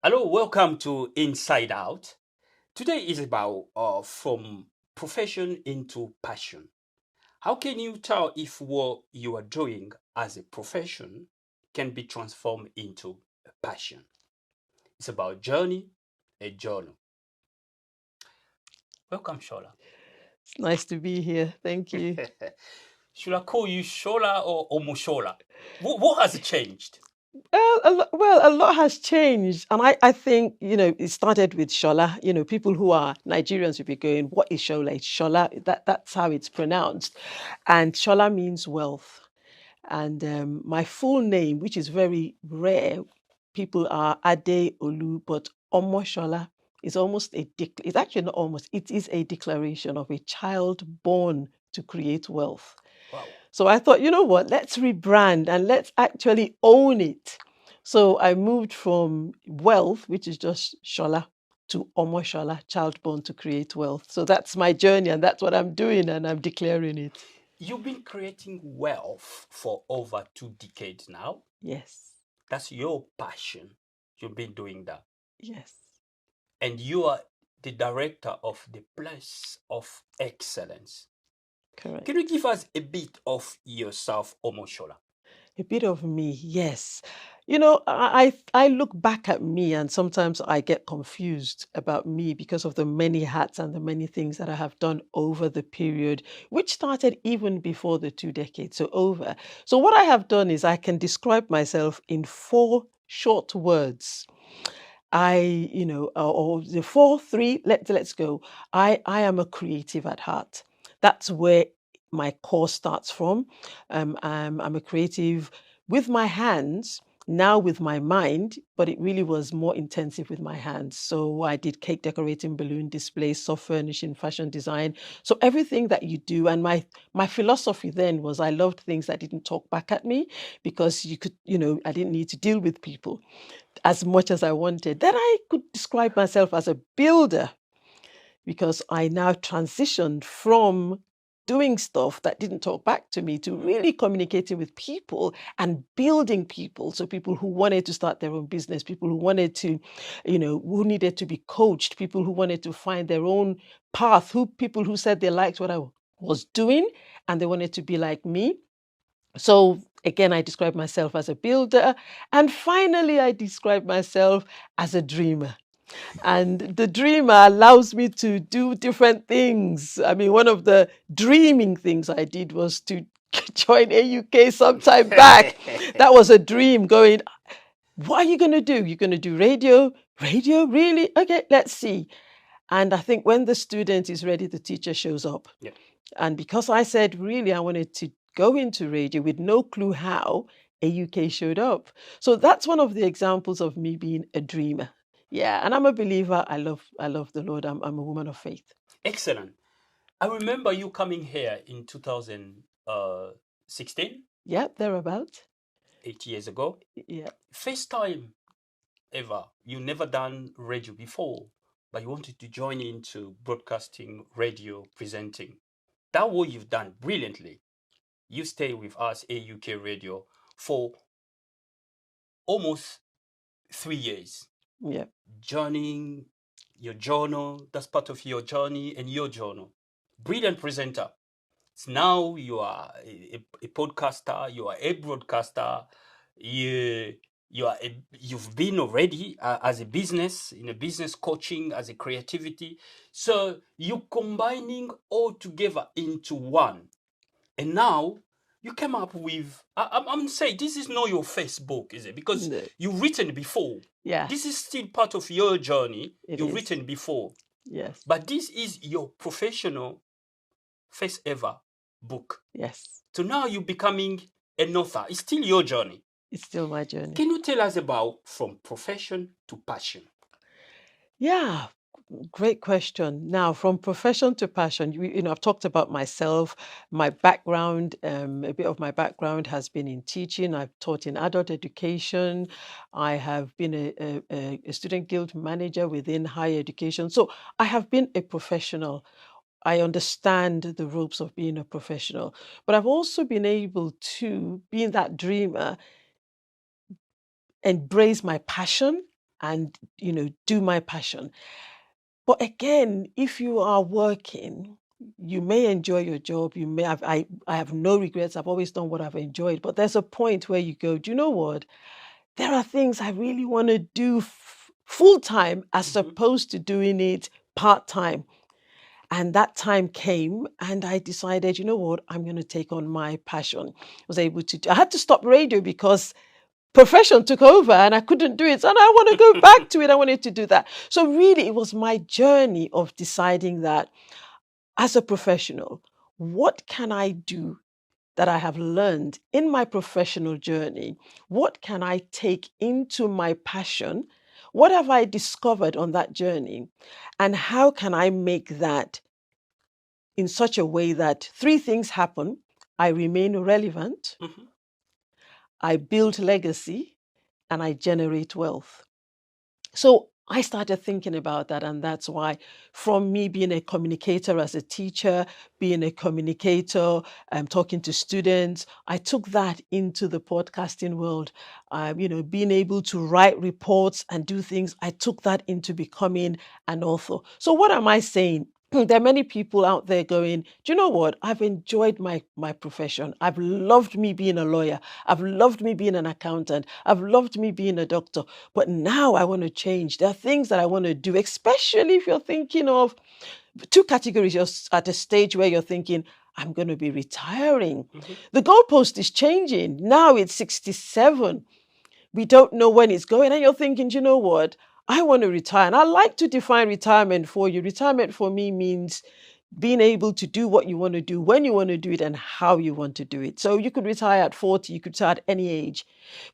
Hello, welcome to Inside Out. Today is about from profession into passion. How can you tell if what you are doing as a profession can be transformed into a passion? It's about journey, a journal. Welcome, Shola. It's nice to be here. Thank you. Should I call you Shola or Omosola? What has changed? Well, a lot has changed. And I think, it started with Shola. People who are Nigerians will be going, what is Shola? It's Shola. That's how it's pronounced. And Shola means wealth. And my full name, which is very rare, people are Ade Olu, but Omosola is it's actually not almost, it is a declaration of a child born to create wealth. Wow. So I thought, you know what, let's rebrand and let's actually own it. So I moved from wealth, which is just Shola, to Omoshola, child born to create wealth. So that's my journey and that's what I'm doing and I'm declaring it. You've been creating wealth for over 2 decades now. Yes. That's your passion. You've been doing that. Yes. And you are the director of the Place of Excellence. Can you Correct. give us a bit of yourself, Omoshola? A bit of me, yes. I look back at me and sometimes I get confused about me because of the many hats and the many things that I have done over the period, which started even before the 2 decades, so over. So what I have done is I can describe myself in four short words. Or the four, three, let's go. I am a creative at heart. That's where my core starts from. I'm a creative with my hands, now with my mind, but it really was more intensive with my hands. So I did cake decorating, balloon displays, soft furnishing, fashion design. So everything that you do. And my philosophy then was I loved things that didn't talk back at me because I didn't need to deal with people as much as I wanted. Then I could describe myself as a builder because I now transitioned from doing stuff that didn't talk back to me to really communicating with people and building people. So people who wanted to start their own business, people who wanted to, who needed to be coached, people who wanted to find their own path, people who said they liked what I was doing and they wanted to be like me. So again, I describe myself as a builder. And finally, I describe myself as a dreamer. And the dreamer allows me to do different things. I mean, one of the dreaming things I did was to join AUK sometime back. That was a dream going, what are you going to do? You're going to do radio? Radio? Really? Okay, let's see. And I think when the student is ready, the teacher shows up. Yeah. And because I said, really, I wanted to go into radio with no clue how, AUK showed up. So that's one of the examples of me being a dreamer. Yeah, and I'm a believer. I love the Lord. I'm a woman of faith. Excellent. I remember you coming here in 2016, Yeah, thereabout. 8 years ago. Yeah. First time ever. You never done radio before, but you wanted to join into broadcasting, radio, presenting. That what you've done brilliantly. You stay with us, AUK Radio, for almost 3 years. Yeah. Journeying your journal, that's part of your journey and your journal. Brilliant presenter. So now you are a podcaster, you are a broadcaster, you you've been already as a business in a business coaching as a creativity. So you're combining all together into one. And now you came up with, I'm saying this is not your first book, is it? Because No. you've written before. Yeah, This is still part of your journey. it You've is. written before. Yes. But this is your professional first ever book. Yes. So now you're becoming an author. It's still your journey. It's still my journey. Can you tell us about from profession to passion? Yeah, great question. Now, from profession to passion, I've talked about myself, my background. A bit of my background has been in teaching. I've taught in adult education. I have been a student guild manager within higher education. So I have been a professional. I understand the ropes of being a professional, but I've also been able to, being that dreamer, embrace my passion and do my passion. But again, if you are working, you may enjoy your job. You may have, I have no regrets. I've always done what I've enjoyed. But there's a point where you go, do you know what? There are things I really want to do full time as opposed to doing it part time. And that time came, and I decided, you know what? I'm going to take on my passion. I had to stop radio because profession took over and I couldn't do it. And I want to go back to it. I wanted to do that. So really, it was my journey of deciding that as a professional, what can I do that I have learned in my professional journey? What can I take into my passion? What have I discovered on that journey? And how can I make that in such a way that three things happen? I remain relevant, I build legacy, and I generate wealth. So I started thinking about that. And that's why, from me being a communicator as a teacher, being a communicator, talking to students, I took that into the podcasting world. Being able to write reports and do things, I took that into becoming an author. So what am I saying? There are many people out there going, do you know what? I've enjoyed my profession. I've loved me being a lawyer. I've loved me being an accountant. I've loved me being a doctor. But now I want to change. There are things that I want to do, especially if you're thinking of two categories. You're at a stage where you're thinking, I'm going to be retiring. The goalpost is changing. Now it's 67. We don't know when it's going. And you're thinking, you know what? I want to retire. And I like to define retirement for you. Retirement for me means being able to do what you want to do, when you want to do it, and how you want to do it. So you could retire at 40, you could retire at any age.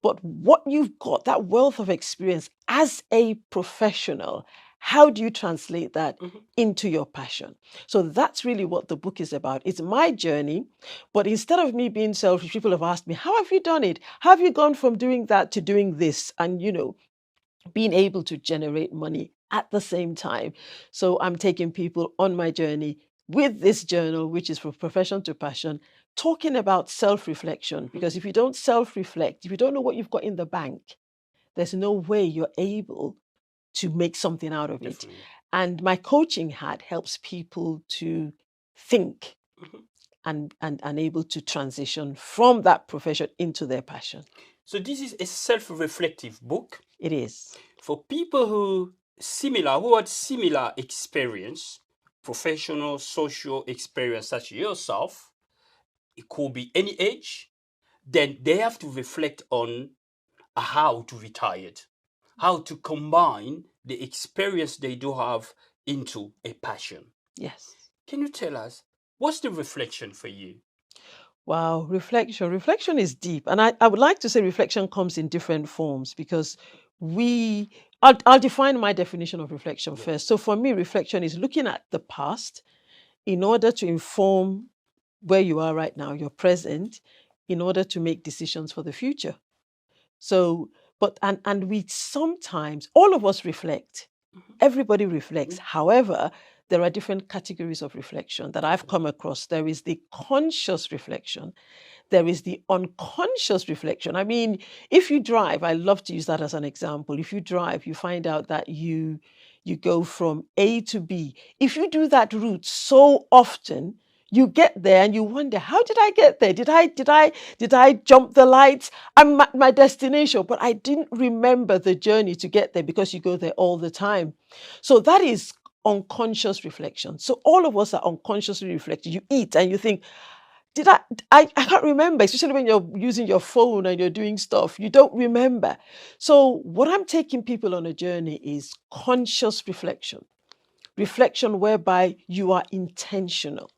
But what you've got, that wealth of experience as a professional, how do you translate that into your passion? So that's really what the book is about. It's my journey, but instead of me being selfish, people have asked me, how have you done it? How have you gone from doing that to doing this? And, being able to generate money at the same time. So I'm taking people on my journey with this journal, which is from profession to passion, talking about self-reflection. Because if you don't self-reflect, if you don't know what you've got in the bank, there's no way you're able to make something out of it. And my coaching hat helps people to think and able to transition from that profession into their passion. So this is a self-reflective book. It is. For people who had similar experience, professional, social experience such as yourself, it could be any age, then they have to reflect on how to retire, how to combine the experience they do have into a passion. Yes. Can you tell us, what's the reflection for you? Wow, reflection. Reflection is deep. And I would like to say reflection comes in different forms because I'll define my definition of reflection first. So for me, reflection is looking at the past in order to inform where you are right now, your present, in order to make decisions for the future. So, and we sometimes, all of us reflect. Everybody reflects. However, there are different categories of reflection that I've come across. There is the conscious reflection. There is the unconscious reflection. I mean, if you drive, I love to use that as an example. If you drive, you find out that you go from A to B. If you do that route so often, you get there and you wonder, how did I get there? Did I jump the lights? I'm at my destination, but I didn't remember the journey to get there because you go there all the time. So that is unconscious reflection. So all of us are unconsciously reflecting. You eat and you think, I can't remember, especially when you're using your phone and you're doing stuff, you don't remember. So what I'm taking people on a journey is conscious reflection. Reflection whereby you are intentional.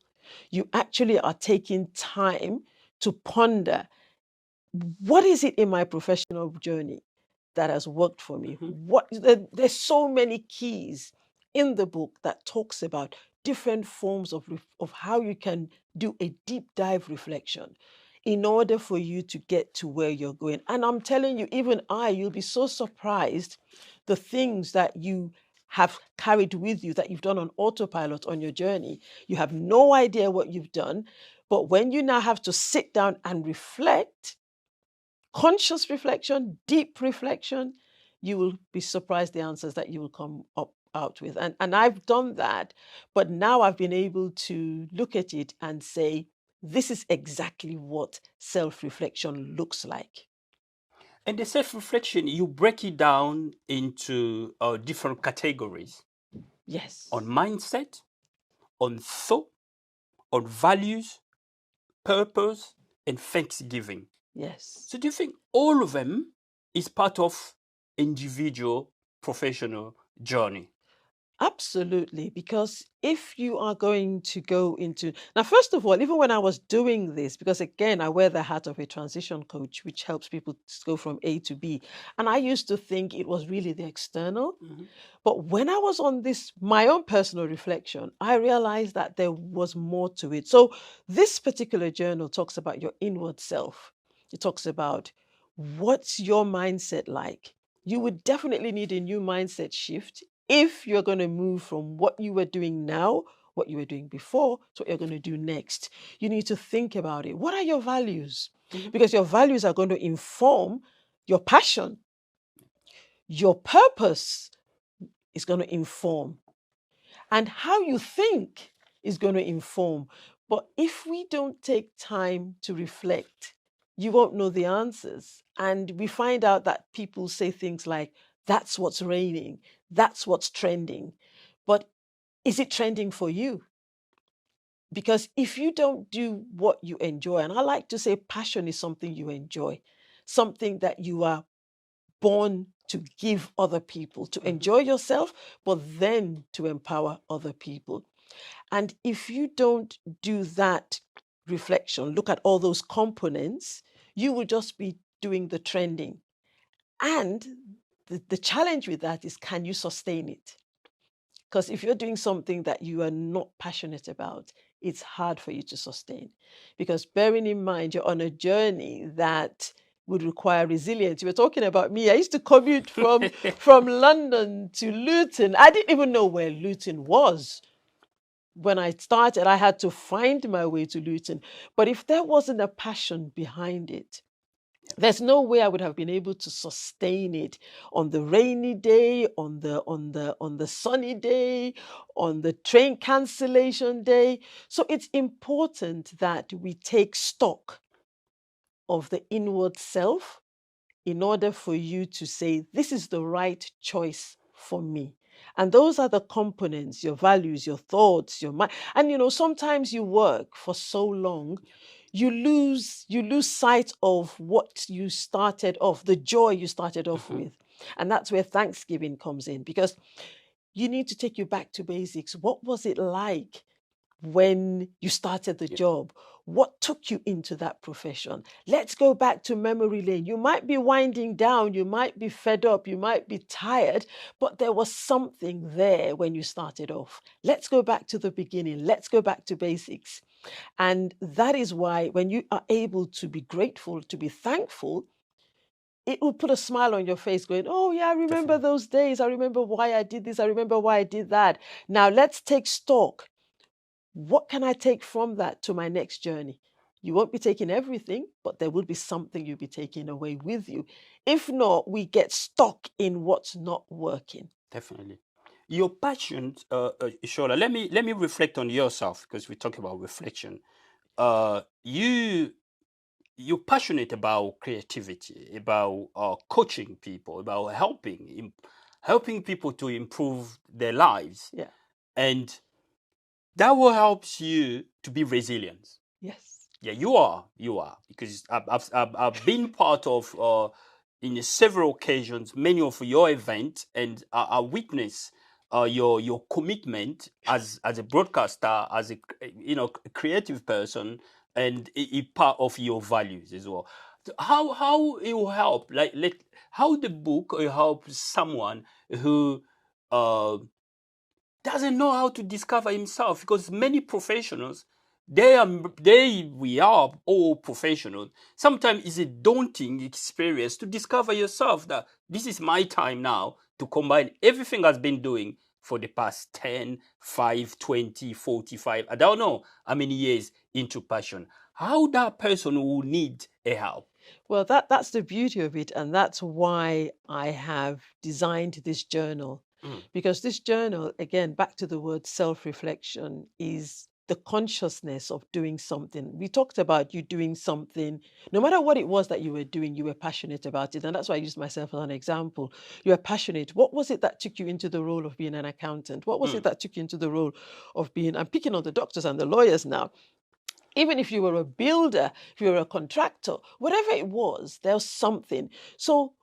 You actually are taking time to ponder, what is it in my professional journey that has worked for me? There's so many keys in the book that talks about different forms of how you can do a deep dive reflection in order for you to get to where you're going. And I'm telling you, you'll be so surprised the things that you have carried with you that you've done on autopilot on your journey. You have no idea what you've done, but when you now have to sit down and reflect, conscious reflection, deep reflection, you will be surprised the answers that you will come up out with. And I've done that, but now I've been able to look at it and say, this is exactly what self-reflection looks like. And the self-reflection, you break it down into different categories Yes. on mindset, on thought, on values, purpose, and thanksgiving. Yes. So do you think all of them is part of individual professional journey? Absolutely, because if you are going to go into now, first of all, even when I was doing this, because again, I wear the hat of a transition coach, which helps people to go from A to B, and I used to think it was really the external. Mhm. But when I was on this, my own personal reflection, I realized that there was more to it. So this particular journal talks about your inward self. It talks about what's your mindset like. You would definitely need a new mindset shift if you're going to move from what you were doing now, what you were doing before, to what you're going to do next. You need to think about it. What are your values? Mhm. Because your values are going to inform your passion. Your purpose is going to inform, and how you think is going to inform. But if we don't take time to reflect, you won't know the answers. And we find out that people say things like, that's what's raining, that's what's trending. But is it trending for you? Because if you don't do what you enjoy, and I like to say passion is something you enjoy, something that you are born to give other people, to Mhm. enjoy yourself, but then to empower other people. And if you don't do that reflection, look at all those components, you will just be doing the trending. And the challenge with that is, can you sustain it? Because if you're doing something that you are not passionate about, it's hard for you to sustain. Because bearing in mind, you're on a journey that would require resilience. You were talking about me. I used to commute from London to Luton. I didn't even know where Luton was. When I started, I had to find my way to Luton. But if there wasn't a passion behind it, there's no way I would have been able to sustain it on the rainy day, on the sunny day, on the train cancellation day. So it's important that we take stock of the inward self in order for you to say, this is the right choice for me. And those are the components, your values, your thoughts, your mind. And sometimes you work for so long, you lose sight of what you started off, the joy you started off Mhm. with. And that's where Thanksgiving comes in, because you need to take you back to basics. What was it like when you started the Yeah. job? What took you into that profession? Let's go back to memory lane. You might be winding down, you might be fed up, you might be tired, but there was something there when you started off. Let's go back to the beginning. Let's go back to basics. And that is why when you are able to be grateful, to be thankful, it will put a smile on your face going, oh, yeah, I remember Definitely. those days. I remember why I did this. I remember why I did that. Now let's take stock. What can I take from that to my next journey? You won't be taking everything, but there will be something you'll be taking away with you. If not, we get stuck in what's not working. Definitely. Your passion, Shola, let me reflect on yourself because we talk about reflection. You're passionate about creativity, about coaching people, about helping people to improve their lives, Yeah. and that will help you to be resilient. Yes. Yeah, you are, because I've been part of in several occasions many of your events, and I witness your commitment as a broadcaster, as a creative person, and a part of your values as well. So how it will help, how the book will help someone who uh, doesn't know how to discover himself, because many professionals, we are all professionals. Sometimes it's a daunting experience to discover yourself, that this is my time now to combine everything I've been doing for the past 10, 5, 20, 45, I don't know how many years into passion. How that person will need a help. Well, that's the beauty of it, and that's why I have designed this journal. Mm, Because this journal, again, back to the word self-reflection, is the consciousness of doing something. We talked about you doing something, no matter what it was that you were passionate about it. And that's why I used myself as an example. You were passionate. What was it that took you into the role of being an accountant? What was it mm, that took you into the role of being, I'm picking on the doctors and the lawyers now. Even if you were a builder, if you were a contractor, whatever it was, there's something. So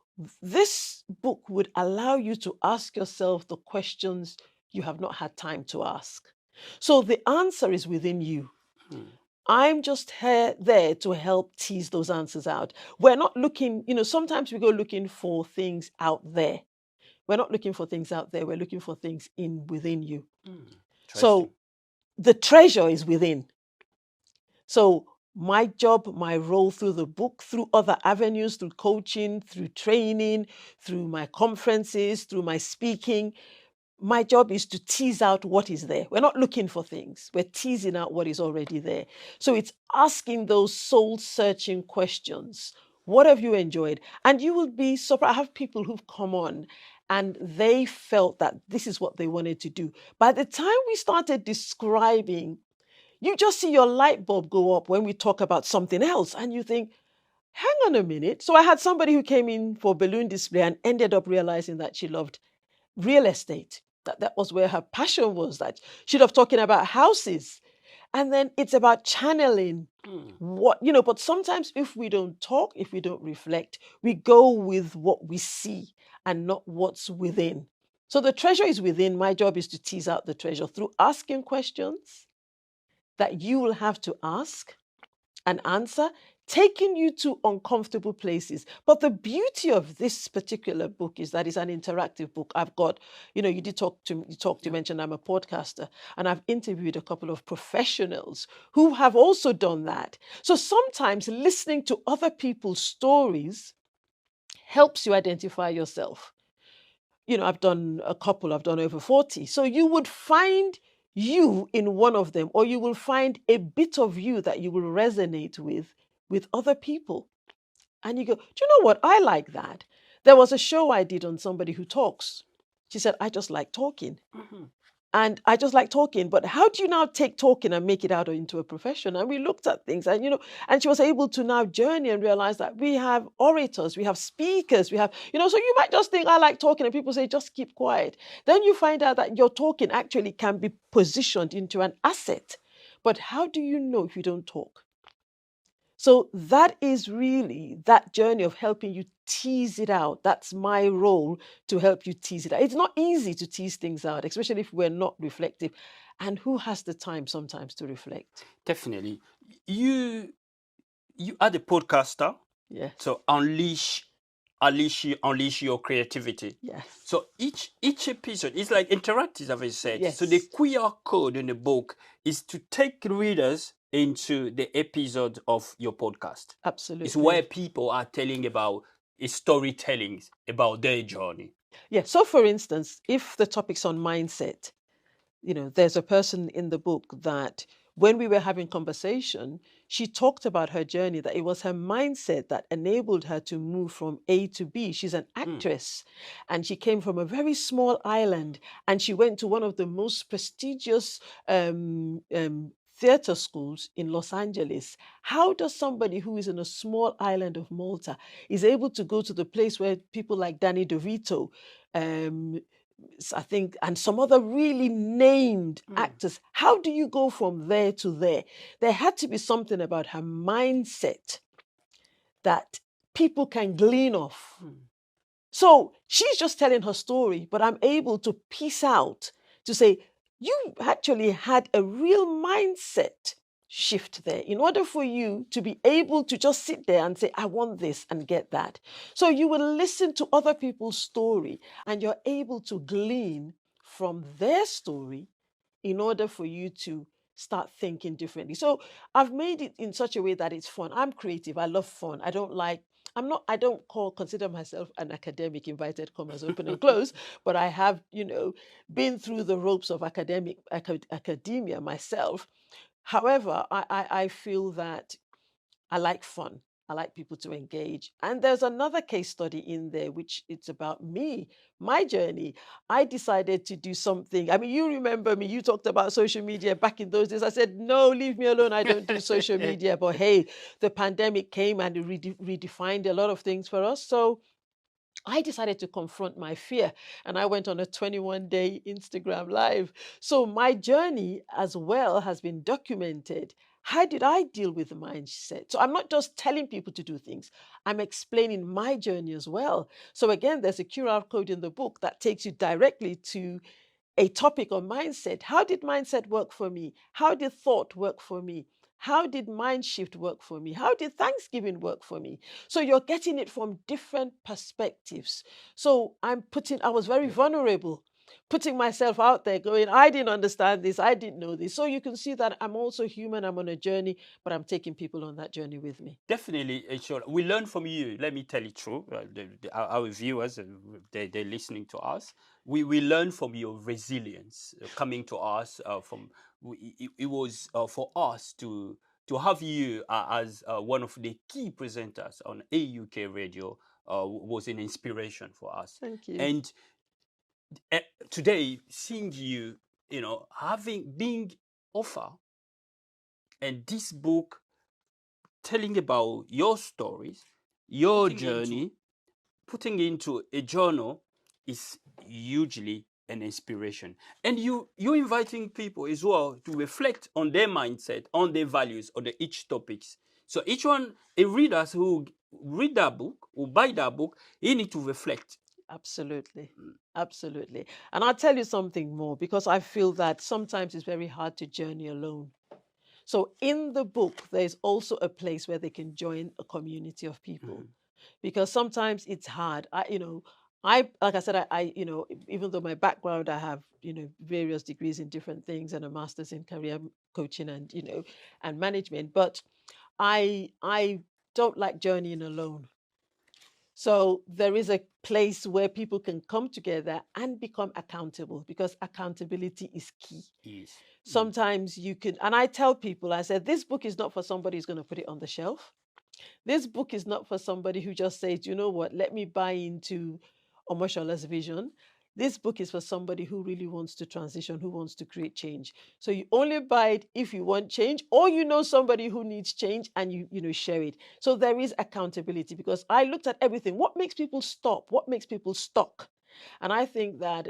this book would allow you to ask yourself the questions you have not had time to ask. So the answer is within you. mm, I'm just here, there to help tease those answers out. We're not looking, sometimes we go looking for things out there. We're not looking for things out there. We're looking for things in within you. mm. Interesting. So the treasure is within. So my job, my role through the book, through other avenues, through coaching, through training, through my conferences, through my speaking, my job is to tease out what is there. We're not looking for things. We're teasing out what is already there. So it's asking those soul-searching questions. What have you enjoyed? And you will be surprised. I have people who've come on and they felt that this is what they wanted to do. By the time we started describing, you just see your light bulb go up when we talk about something else, and you think, hang on a minute. So I had somebody who came in for balloon display and ended up realizing that she loved real estate, that was where her passion was, that she'd have talking about houses. And then it's about channeling Mm, but sometimes if we don't talk, if we don't reflect, we go with what we see and not what's within. So the treasure is within. My job is to tease out the treasure through asking questions that you will have to ask and answer, taking you to uncomfortable places. But the beauty of this particular book is that it's an interactive book. I've got, you did you yeah. mentioned I'm a podcaster, and I've interviewed a couple of professionals who have also done that. So sometimes listening to other people's stories helps you identify yourself. I've done a couple, I've done over 40. So you would find you in one of them, or you will find a bit of you that you will resonate with other people. And you go, do you know what? I like that. There was a show I did on somebody who talks. She said, I just like talking. Mhm. And I just like talking, but how do you now take talking and make it out into a profession? And we looked at things, and and she was able to now journey and realize that we have orators, we have speakers, we have, so you might just think I like talking, and people say just keep quiet. Then you find out that your talking actually can be positioned into an asset. But how do you know if you don't talk? So that is really that journey of helping you tease it out. That's my role, to help you tease it out. It's not easy to tease things out, especially if we're not reflective. And who has the time sometimes to reflect? Definitely. You you are the podcaster, Yes. so unleash your creativity. Yes. So each episode is like interactive, as I said. So the Yes. QR code in the book is to take readers into the episode of your podcast. It's where Absolutely. people are telling about storytelling about their journey. Yeah. So for instance, if the topic's on mindset, there's a person in the book that when we were having conversation, she talked about her journey, that it was her mindset that enabled her to move from A to B. She's an Mm, actress, and she came from a very small island, and she went to one of the most prestigious theater schools in Los Angeles. How does somebody who is in a small island of Malta is able to go to the place where people like Danny DeVito, um, I think, and some other really named mm, actors. How do you go from there to there? There had to be something about her mindset that people can glean off. mm. So she's just telling her story, but I'm able to piece out to say, you actually had a real mindset shift there in order for you to be able to just sit there and say, I want this and get that. So you will listen to other people's story, and you're able to glean from their story in order for you to start thinking differently. So I've made it in such a way that it's fun. I'm creative. I love fun. I don't consider myself an academic, invited commas, open and close, but I have, been through the ropes of academia myself. However, I feel that I like fun. I like people to engage. And there's another case study in there, which it's about me, my journey. I decided to do something. I mean, you remember me, you talked about social media back in those days. I said, no, leave me alone. I don't do social media. But hey, the pandemic came and it redefined a lot of things for us. So I decided to confront my fear and I went on a 21-day Instagram live. So my journey as well has been documented. How did I deal with the mindset? So I'm not just telling people to do things, I'm explaining my journey as well. So again, there's a QR code in the book that takes you directly to a topic on mindset. How did mindset work for me? How did thought work for me? How did mind shift work for me? How did Thanksgiving work for me? So you're getting it from different perspectives. So I was very vulnerable, putting myself out there, going, I didn't understand this, I didn't know this. So you can see that I'm also human, I'm on a journey, but I'm taking people on that journey with me. Definitely, sure. We learn from you. Let me tell you true. Our viewers, they're listening to us. We learn from your resilience coming to us. It was for us to have you as one of the key presenters on AUK radio was an inspiration for us. Thank you. And today, seeing you, having being offer and this book telling about your stories, your journey, putting into a journal is hugely an inspiration. And you inviting people as well to reflect on their mindset, on their values, on the each topics. So each one, a readers who read that book, who buy that book, he need to reflect. Absolutely. Absolutely. And I'll tell you something more because I feel that sometimes it's very hard to journey alone. So in the book, there's also a place where they can join a community of people because sometimes it's hard. Like I said, even though my background, I have, various degrees in different things and a master's in career coaching and, and management, but I don't like journeying alone. So there is a place where people can come together and become accountable because accountability is key. Yes. Sometimes you can, and I tell people, I said, this book is not for somebody who's going to put it on the shelf. This book is not for somebody who just says, you know what, let me buy into Omosola's vision. This book is for somebody who really wants to transition, who wants to create change. So you only buy it if you want change, or you know somebody who needs change and you share it. So there is accountability because I looked at everything. What makes people stop? What makes people stuck? And I think that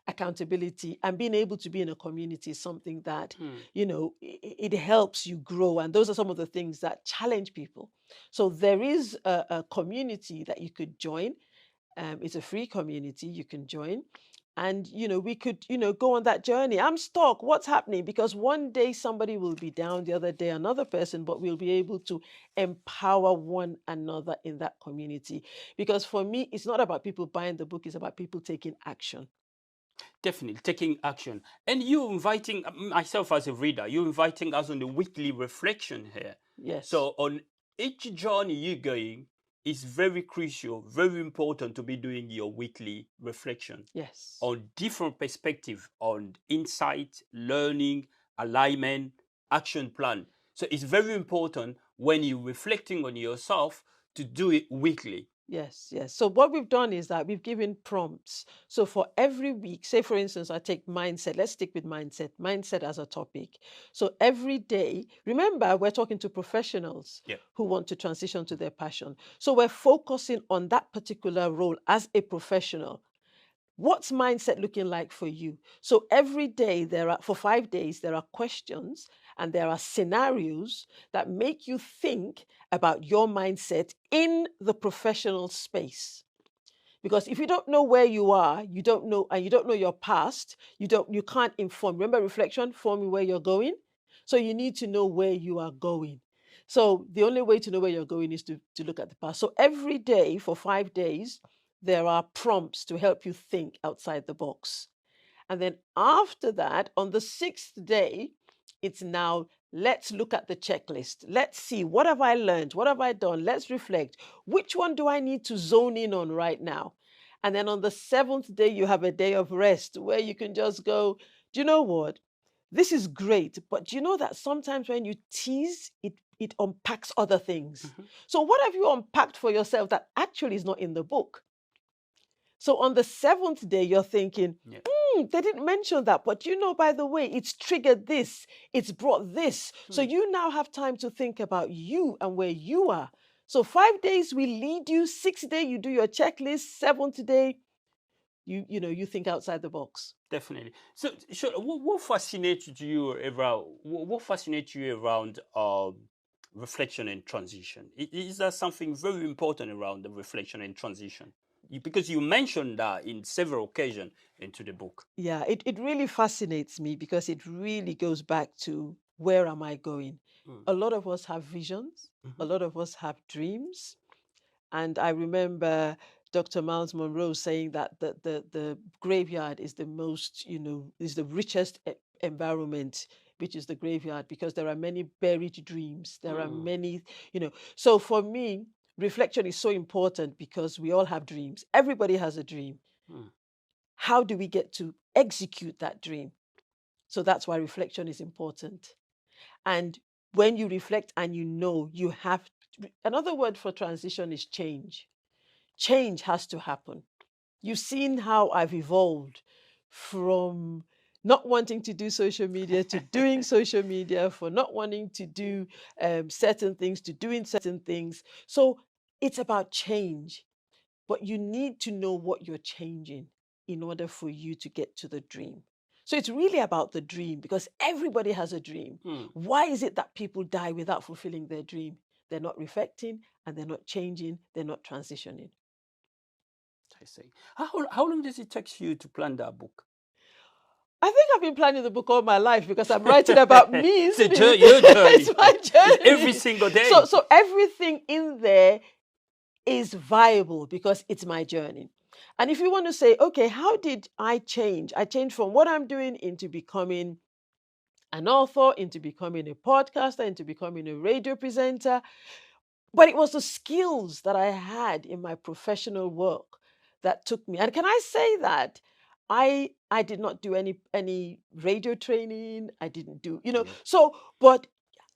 accountability and being able to be in a community is something that it helps you grow, and those are some of the things that challenge people. So there is a community that you could join. It's a free community you can join, and we could go on that journey. I'm stuck, what's happening? Because one day somebody will be down, the other day another person, but we'll be able to empower one another in that community. Because for me, it's not about people buying the book, it's about people taking action. Definitely taking action. And you inviting myself as a reader, you inviting us on the weekly reflection here. Yes. So on each journey you're going, it's very crucial, very important to be doing your weekly reflection Yes. on different perspective, on insight, learning, alignment, action plan. So it's very important when you're reflecting on yourself to do it weekly. Yes, yes. So what we've done is that we've given prompts. So for every week, say for instance, I take mindset. Let's stick with mindset as a topic. So every day, remember, we're talking to professionals who want to transition to their passion. So we're focusing on that particular role as a professional. What's mindset looking like for you? So every day for 5 days, there are questions and there are scenarios that make you think about your mindset in the professional space. Because if you don't know where you are, you don't know, and you don't know your past, you can't inform. Remember, reflection, forming where you're going. So you need to know where you are going. So the only way to know where you're going is to look at the past. So every day for 5 days, there are prompts to help you think outside the box. And then after that, on the 6th day, it's now let's look at the checklist. Let's see, what have I learned? What have I done? Let's reflect. Which one do I need to zone in on right now? And then on the 7th day, you have a day of rest where you can just go, do you know what? This is great. But do you know that sometimes when you tease, it unpacks other things. Mhm. So what have you unpacked for yourself that actually is not in the book? So on the seventh day, you're thinking, Yeah. they didn't mention that, but by the way, it's triggered this, it's brought this. So Hmm. you now have time to think about you and where you are. So 5 days we lead you, 6th day you do your checklist, 7th day you think outside the box. Definitely. So, what fascinates you around what fascinates you around reflection and transition? Is there something very important around the reflection and transition? Because you mentioned that in several occasions into the book. Yeah, it really fascinates me because it really goes back to where am I going? Mm. A lot of us have visions, a Mhm. lot of us have dreams. And I remember Dr. Miles Monroe saying that the graveyard is the most, is the richest environment, which is the graveyard, because there are many buried dreams. There are Mm. many, So for me, reflection is so important because we all have dreams. Everybody has a dream. Mm. How do we get to execute that dream? So that's why reflection is important. And when you reflect and you have, another word for transition is change. Change has to happen. You've seen how I've evolved from not wanting to do social media to doing social media, for not wanting to do certain things to doing certain things. So it's about change, but you need to know what you're changing in order for you to get to the dream. So it's really about the dream because everybody has a dream. Mm. Why is it that people die without fulfilling their dream? They're not reflecting and they're not changing, they're not transitioning. I see. How long does it take you to plan that book? I think I've been planning the book all my life because I'm writing about me, It's isn't it? your It's journey. my It's every journey. single day. So everything in there is viable because it's my journey. And if you want to say, okay, how did I change? I changed from what I'm doing into becoming an author, into becoming a podcaster, into becoming a radio presenter. But it was the skills that I had in my professional work that took me. And can I say that I did not do any radio training. I didn't do, Yeah. so but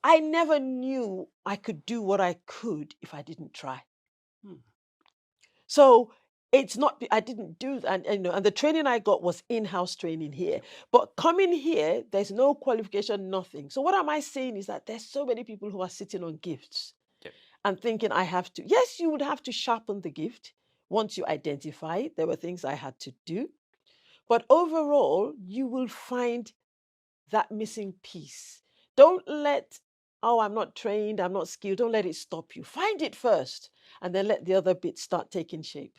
I never knew I could do what I could if I didn't try. Hmm. So it's not I didn't do that, and the training I got was in-house training here. Yep. But coming here, there's no qualification, nothing. So what am I saying is that there's so many people who are sitting on gifts Yep. and thinking I have to. Yes, you would have to sharpen the gift once you identify it. There were things I had to do. But overall, you will find that missing piece. Don't let, oh, I'm not trained, I'm not skilled. Don't let it stop you. Find it first and then let the other bits start taking shape.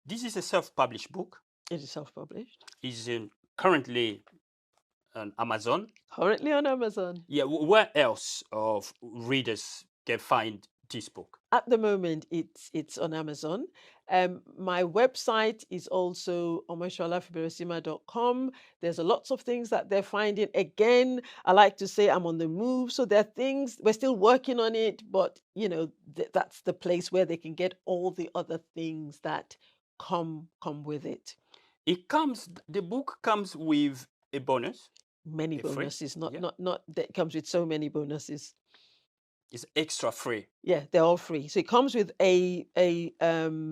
This is a self-published book. It is self-published. Is currently on Amazon. Currently on Amazon. Yeah, where else of readers can find this book? At the moment, it's on Amazon. My website is also omosolafiberisima.com. There's a lots of things that they're finding. Again, I like to say I'm on the move, so there are things we're still working on it, but that's the place where they can get all the other things that come with it. The book comes with a bonus, Many a free. bonuses, not Yeah, not not that comes with so many bonuses. it's extra free. Yeah, they're all free. So it comes with a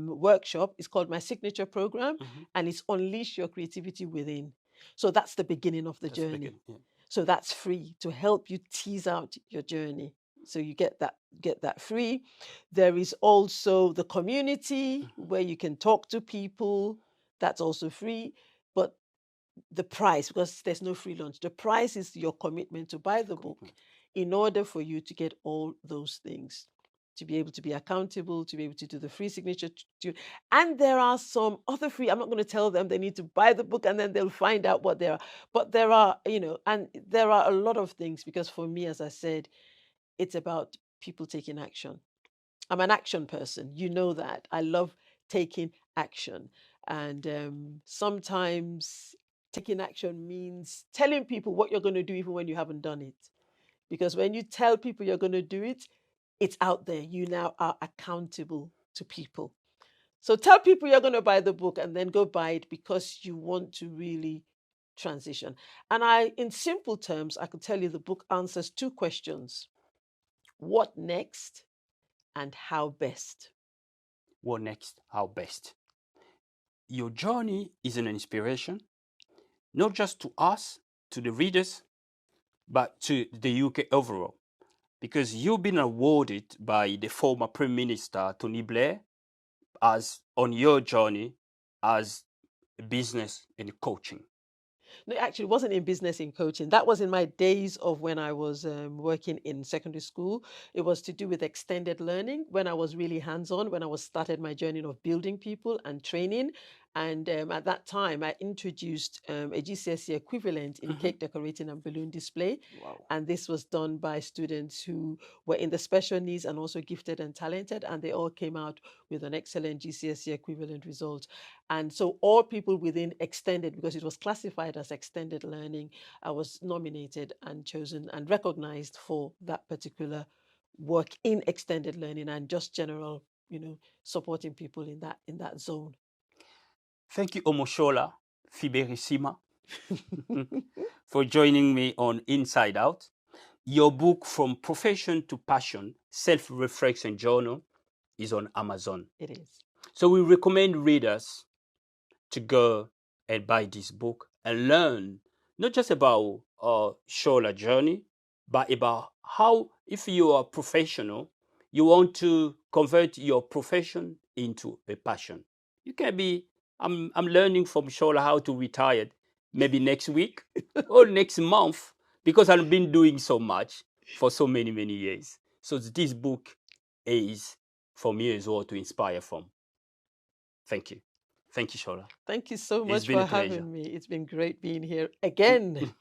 workshop. It's called my signature program, Mhm. and it's unleash your creativity within. So that's the beginning of the That's journey. begin. Yeah. So that's free to help you tease out your journey. So you get that free. There is also the community Mhm. where you can talk to people. That's also free. But the price, because there's no free lunch, the price is your commitment to buy the book Commitment. in order for you to get all those things, to be able to be accountable, to be able to do the free signature. And there are some other free, I'm not going to tell them they need to buy the book and then they'll find out what there are. But there are, and there are a lot of things because for me, as I said, it's about people taking action. I'm an action person. You know that. I love taking action. And sometimes taking action means telling people what you're going to do even when you haven't done it. Because when you tell people you're going to do it, it's out there. You now are accountable to people. So tell people you're going to buy the book and then go buy it because you want to really transition. And in simple terms, I could tell you the book answers two questions. What next and how best? What next? How best? Your journey is an inspiration, not just to us, to the readers, but to the UK overall. Because you've been awarded by the former Prime Minister Tony Blair as on your journey as business and coaching. No, actually, it wasn't in business in coaching. That was in my days of when I was working in secondary school. It was to do with extended learning when I was really hands-on, when I was started my journey of building people and training. And at that time, I introduced a GCSE equivalent in cake decorating and balloon display. Wow. And this was done by students who were in the special needs and also gifted and talented. And they all came out with an excellent GCSE equivalent result. And so all people within extended, because it was classified as extended learning, I was nominated and chosen and recognized for that particular work in extended learning and just general, supporting people in that zone. Thank you, Omosola Fiberisima, for joining me on Inside Out. Your book, From Profession to Passion, Self-Reflection Journal, is on Amazon. It is. So we recommend readers to go and buy this book and learn not just about Shola journey, but about how, if you are professional, you want to convert your profession into a passion. You can be, I'm learning from Shola how to retire maybe next week or next month because I've been doing so much for so many, many years. So this book is for me as well to inspire from. Thank you. Thank you, Shola. Thank you so It's much been for a pleasure. having me. It's been great being here again.